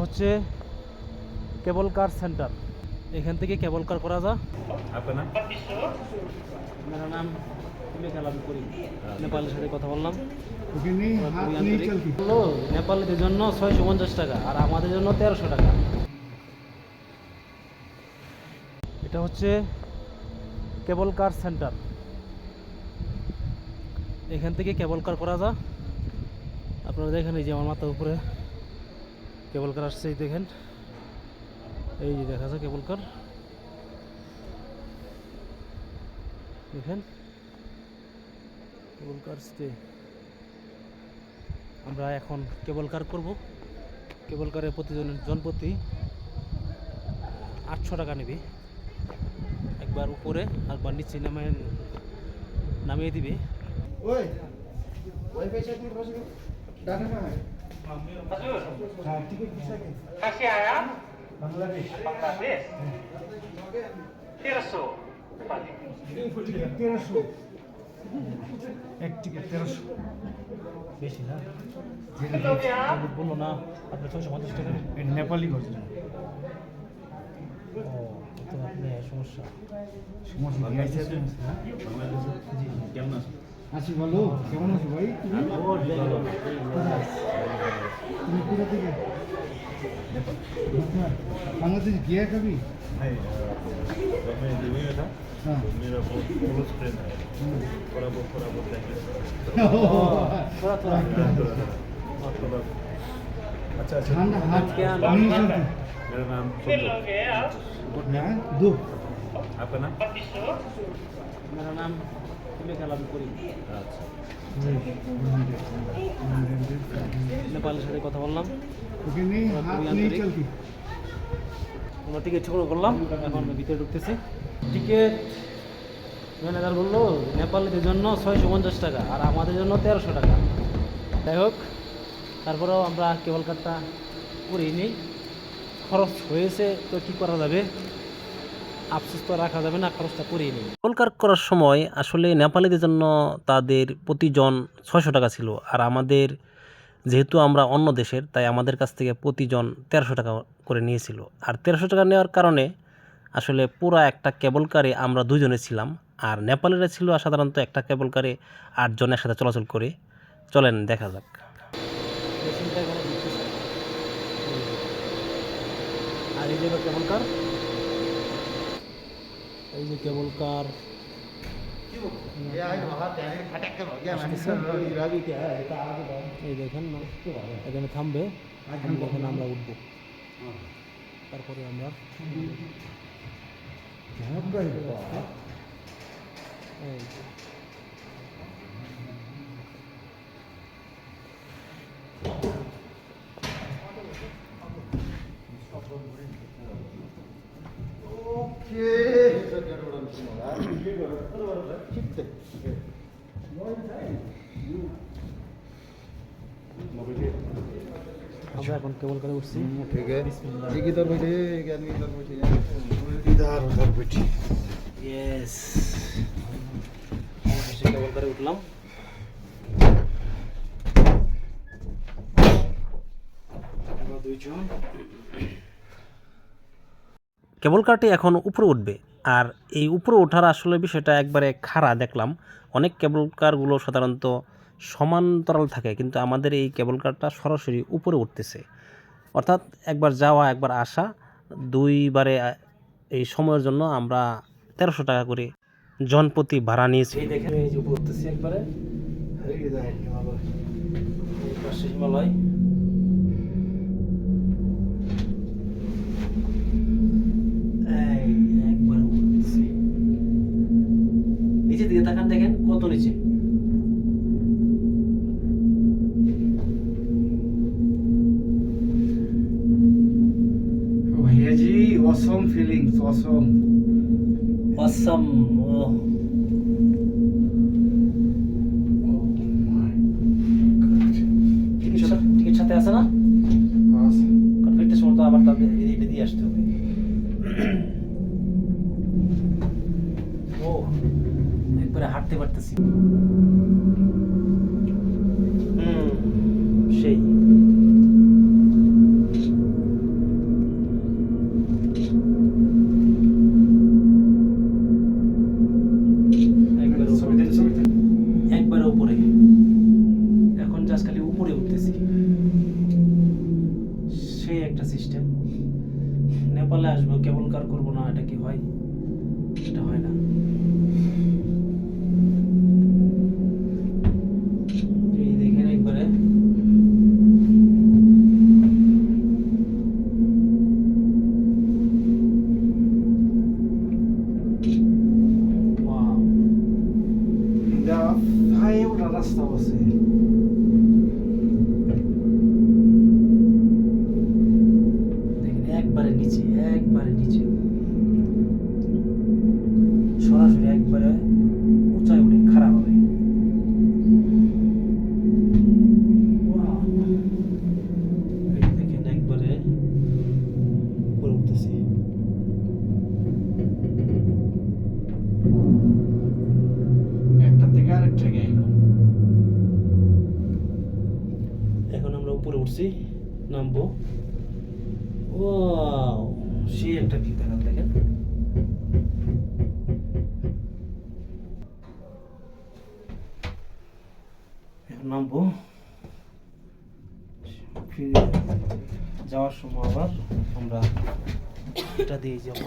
হচ্ছে কেবল কার সেন্টার। এখান থেকে কেবল কার করা যায়। আপনার নাম? मेरा नाम করি নেপালের সাথে কথা বললাম। নেপালিদের জন্য 650 টাকা আর আমাদের জন্য 1300 টাকা। এটা হচ্ছে কেবল কার সেন্টার। এখান থেকে কেবল কার করা যায়। আপনারা দেখেন এই যে আমার মাথার উপরে কেবল কার আসছে, দেখেন এই যে দেখা যায় কেবল কার, দেখেন কেবল কার স্টে। আমরা এখন কেবল কার করব। কেবল কারে জন প্রতি 800 টাকা নেবে। একবার উপরে একবার নিচে নামিয়ে দিবে। बांग्लादेश 1300 এক টিকিট 1300। বেশি না বললো না আপনার 650 টাকা। এটা নেপালি ঘটে। ও তো আপনি সমস্যা সমস্যা বাংলাদেশে কেমন আছে? আছি ভালো। কেমন আছো ভাই? তুমি কোথা থেকে? বাংলাদেশ গিয়া कभी? नहीं, मैं दिल्ली में था। हाँ। मेरा बहुत क्लोज फ्रेंड है। थोड़ा बहुत देखे। थोड़ा थोड़ा अच्छा ठंडा हाथ क्या नहीं चलती। मेरा नाम हाँ, दो आपका नाम? मेरा नाम করি अच्छा নেপালের সাথে কথা বললাম। ओके नहीं हाथ नहीं चलती। আমরা টিকিট সংগ্রহ করলাম, এখন ভিতরে ঢুকতেছি। টিকিট ম্যানেজার বললো নেপালিদের জন্য 650 টাকা আর আমাদের জন্য 1300 টাকা। যাই হোক, তারপরেও আমরা কেবল কার্ডটা করিয়ে নিই। খরচ হয়েছে তো কী করা যাবে, আফসোস তো রাখা যাবে না, খরচটা করিয়ে নিই। কেবল কার্ড করার সময় আসলে নেপালিদের জন্য তাদের প্রতিজন 600 টাকা ছিল, আর আমাদের যেহেতু আমরা অন্য দেশের তাই আমাদের কাছ থেকে প্রতিজন 1300 টাকা করে নিয়েছিল। আর 1300 টাকা নেওয়ার কারণে আসলে পুরো একটা কেবল কারে আমরা দুজনে ছিলাম, আর নেপালিরা ছিল সাধারণত একটা কেবল কারে 8 জন একসাথে চলাচল করে। চলেন দেখা যাক। আর এই যে কেবল কার, এই যে কেবল কার এই দেখেন না, এখানে থামবে, এখানে আমরা উঠবো, তারপরে আমরা এই যে আমরা এখন কেবল করে উঠছি। ठीक है एक इधर बैठे एक आदमी इधर बैठे इधर उधर बैठे। ইয়েস, কেবল করে উঠলাম। আমরা দুইজন। কেবল কারটি এখন উপরে উঠবে, আর এই উপরে ওঠার আসলে বিষয়টা একবারে খাড়া দেখলাম। অনেক কেবল কারগুলো সাধারণত সমান্তরাল থাকে, কিন্তু আমাদের এই কেবল কারটা সরাসরি উপরে উঠতেছে, অর্থাৎ একবার যাওয়া একবার আসা, দুইবারে এই সময়ের জন্য আমরা 1300 টাকা করে জনপ্রতি ভাড়া নিয়েছি। এই দেখেন এই যে উপরে উঠতেছি একবারে, इधर हिमालय এই পাশে হিমালয়। একবার উঠতেছি, নিচের দিকে তাকান, দেখেন কত নিচে। भैया जी ऑसम फीलिंग्स ऑसम। অসম। টিকিট সাথে আছে না? কারণ ফিরতে সময় তো আবার তাদের এটা দিয়ে আসতে হবে। ও একবারে হাঁটতে পারতেছি। সেই একটা সিস্টেম। নেপালে আসবো কেবল কার করবো না, এটা কি হয়? এটা হয় না। এই দেখেন একবারে ওয়াও, এটা ভাই ওটা রাস্তা আছে। দেখেন একবারে নিচে, একবারে নিচে, সরাসরি একবারে উঁচায় উঠে খারাপ হবে। Wow! এই দেখেন একবারে উপরে উঠতেছি। একটা থেকে আরেকটা গেল। এখন আমরা উপরে উঠছি, নামবো। ওয়াও, সেই একটা ভিউ দেখেন, দেখেন। এখন নামবো, ফিরে যাওয়ার সময় আবার আমরা এটা দিয়ে যাবো।